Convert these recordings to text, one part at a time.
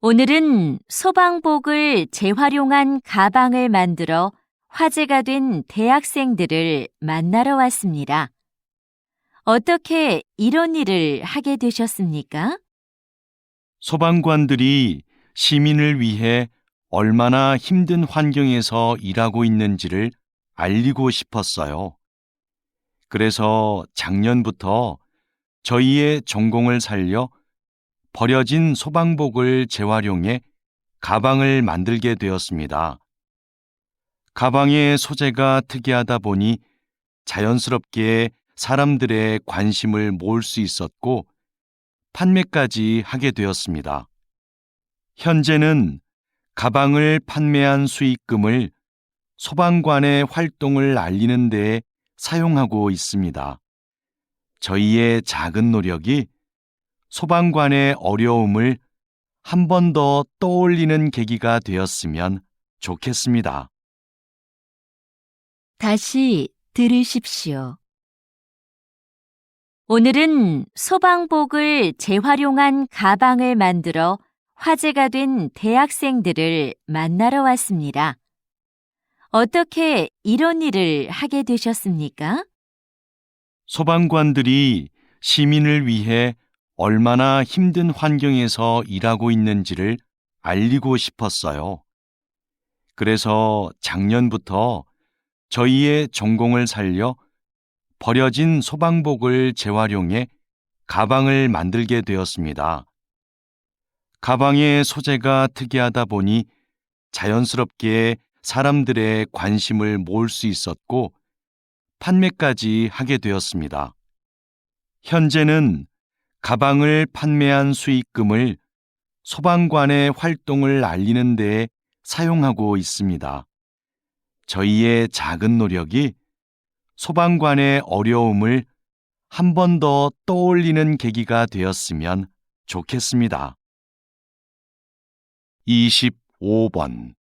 오늘은 소방복을 재활용한 가방을 만들어 화제가 된 대학생들을 만나러 왔습니다. 어떻게 이런 일을 하게 되셨습니까? 소방관들이 시민을 위해 얼마나 힘든 환경에서 일하고 있는지를 알리고 싶었어요. 그래서 작년부터 저희의 전공을 살려 버려진 소방복을 재활용해 가방을 만들게 되었습니다. 가방의 소재가 특이하다 보니 자연스럽게 사람들의 관심을 모을 수 있었고 판매까지 하게 되었습니다. 현재는 가방을 판매한 수익금을 소방관의 활동을 알리는 데 사용하고 있습니다. 저희의 작은 노력이 소방관의 어려움을 한 번 더 떠올리는 계기가 되었으면 좋겠습니다. 다시 들으십시오. 오늘은 소방복을 재활용한 가방을 만들어 화제가 된 대학생들을 만나러 왔습니다. 어떻게 이런 일을 하게 되셨습니까? 소방관들이 시민을 위해 얼마나 힘든 환경에서 일하고 있는지를 알리고 싶었어요. 그래서 작년부터 저희의 전공을 살려 버려진 소방복을 재활용해 가방을 만들게 되었습니다. 가방의 소재가 특이하다 보니 자연스럽게 사람들의 관심을 모을 수 있었고 판매까지 하게 되었습니다. 현재는 가방을 판매한 수익금을 소방관의 활동을 알리는 데 사용하고 있습니다. 저희의 작은 노력이 소방관의 어려움을 한 번 더 떠올리는 계기가 되었으면 좋겠습니다. 25번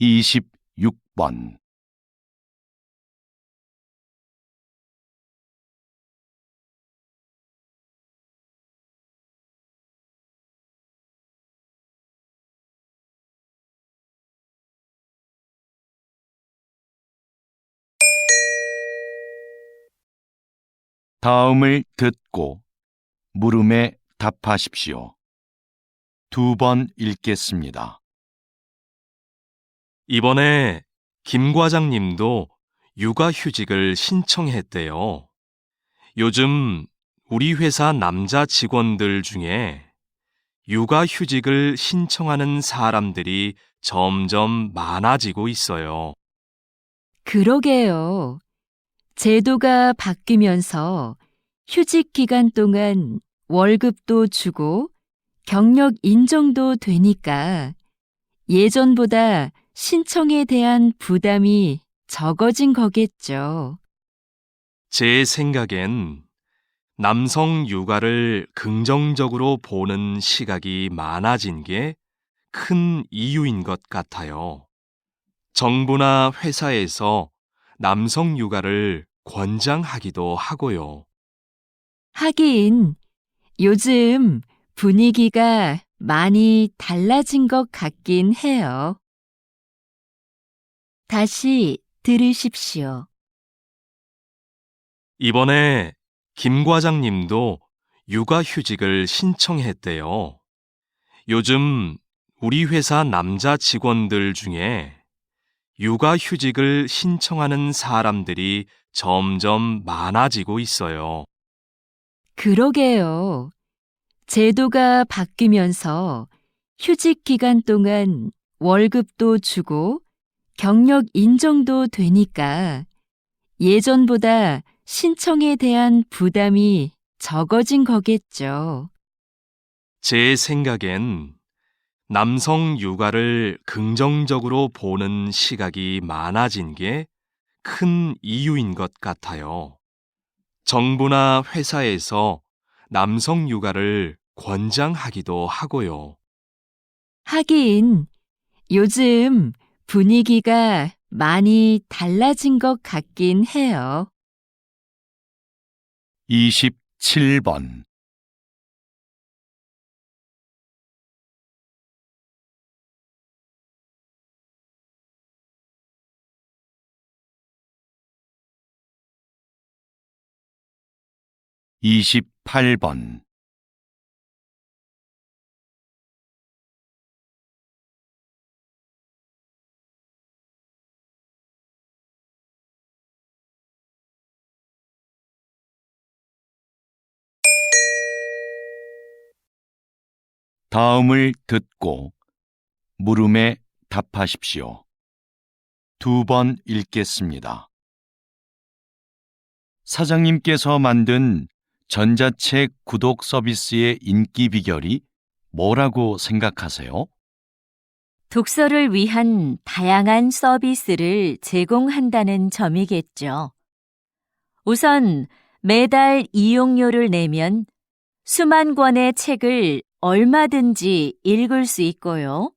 26번 다음을 듣고 물음에 답하십시오. 2번 읽겠습니다. 이번에 김 과장님도 육아휴직을 신청했대요. 요즘 우리 회사 남자 직원들 중에 육아휴직을 신청하는 사람들이 점점 많아지고 있어요. 그러게요. 제도가 바뀌면서 휴직 기간 동안 월급도 주고 경력 인정도 되니까 예전보다 신청에 대한 부담이 적어진 거겠죠. 제 생각엔 남성 육아를 긍정적으로 보는 시각이 많아진 게 큰 이유인 것 같아요. 정부나 회사에서 남성 육아를 권장하기도 하고요. 하긴 요즘 분위기가 많이 달라진 것 같긴 해요. 다시 들으십시오. 이번에 김 과장님도 육아휴직을 신청했대요. 요즘 우리 회사 남자 직원들 중에 육아휴직을 신청하는 사람들이 점점 많아지고 있어요. 그러게요. 제도가 바뀌면서 휴직 기간 동안 월급도 주고 경력 인정도 되니까 예전보다 신청에 대한 부담이 적어진 거겠죠. 제 생각엔 남성 육아를 긍정적으로 보는 시각이 많아진 게 큰 이유인 것 같아요. 정부나 회사에서 남성 육아를 권장하기도 하고요. 하긴 요즘 분위기가 많이 달라진 것 같긴 해요. 27번. 28번. '다음을 듣고 물음에 답하십시오. 2번 읽겠습니다. 사장님께서 만든 전자책 구독 서비스의 인기 비결이 뭐라고 생각하세요? 독서를 위한 다양한 서비스를 제공한다는 점이겠죠. 우선 매달 이용료를 내면 수만 권의 책을 얼마든지 읽을 수 있고요.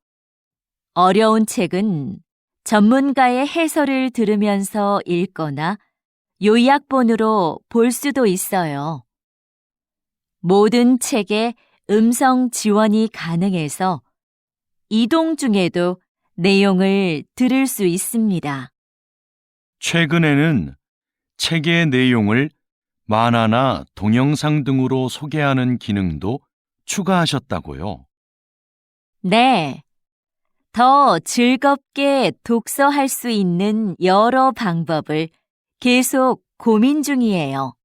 어려운 책은 전문가의 해설을 들으면서 읽거나 요약본으로 볼 수도 있어요. 모든 책에 음성 지원이 가능해서 이동 중에도 내용을 들을 수 있습니다. 최근에는 책의 내용을 만화나 동영상 등으로 소개하는 기능도 추가하셨다고요. 네. 더 즐겁게 독서할 수 있는 여러 방법을 계속 고민 중이에요.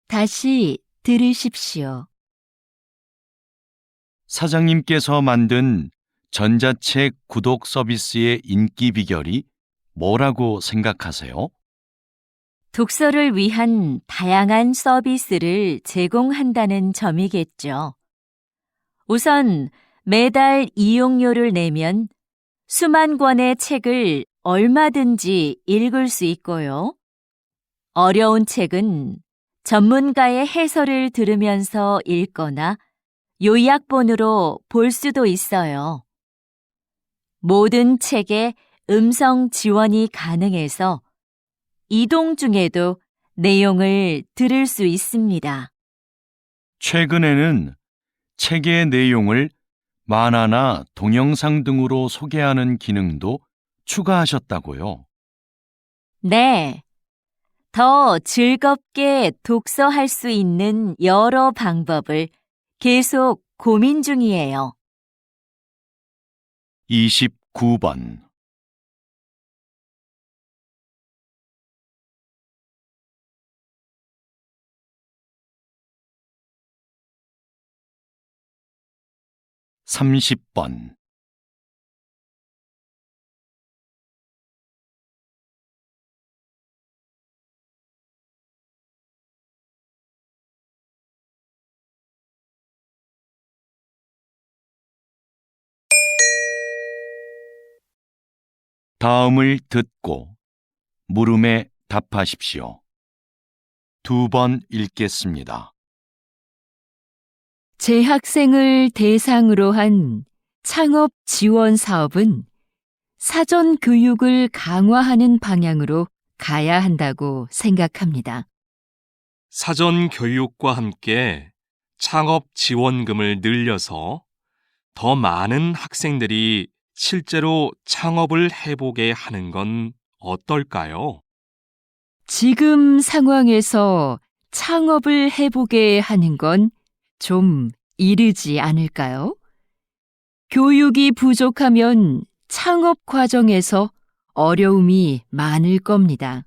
다시 들으십시오. 사장님께서 만든 전자책 구독 서비스의 인기 비결이 뭐라고 생각하세요? 독서를 위한 다양한 서비스를 제공한다는 점이겠죠. 우선 매달 이용료를 내면 수만 권의 책을 얼마든지 읽을 수 있고요. 어려운 책은 전문가의 해설을 들으면서 읽거나 요약본으로 볼 수도 있어요. 모든 책에 음성 지원이 가능해서 이동 중에도 내용을 들을 수 있습니다. 최근에는 책의 내용을 만화나 동영상 등으로 소개하는 기능도 추가하셨다고요. 네. 더 즐겁게 독서할 수 있는 여러 방법을 계속 고민 중이에요. 29번. 30번. '다음을 듣고 물음에 답하십시오. 2번 읽겠습니다. 재학생을 대상으로 한 창업 지원 사업은 사전 교육을 강화하는 방향으로 가야 한다고 생각합니다. 사전 교육과 함께 창업 지원금을 늘려서 더 많은 학생들이 실제로 창업을 해보게 하는 건 어떨까요? 지금 상황에서 창업을 해보게 하는 건 좀 이르지 않을까요? 교육이 부족하면 창업 과정에서 어려움이 많을 겁니다.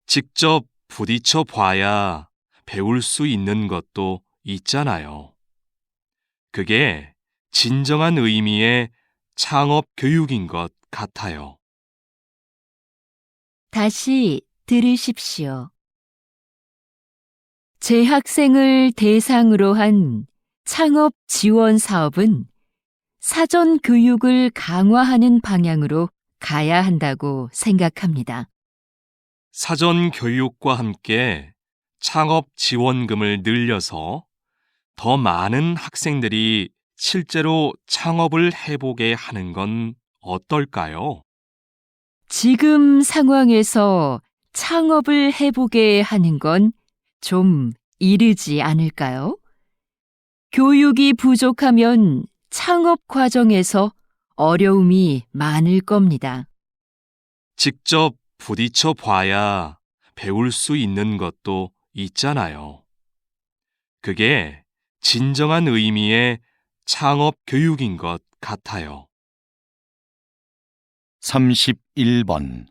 직접 부딪혀 봐야 배울 수 있는 것도 있잖아요. 그게 진정한 의미의 창업 교육인 것 같아요. 다시 들으십시오. 재학생을 대상으로 한 창업 지원 사업은 사전 교육을 강화하는 방향으로 가야 한다고 생각합니다. 사전 교육과 함께 창업 지원금을 늘려서 더 많은 학생들이 실제로 창업을 해보게 하는 건 어떨까요? 지금 상황에서 창업을 해보게 하는 건 좀 이르지 않을까요? 교육이 부족하면 창업 과정에서 어려움이 많을 겁니다. 직접 부딪혀 봐야 배울 수 있는 것도 있잖아요. 그게 진정한 의미의 창업 교육인 것 같아요. 31번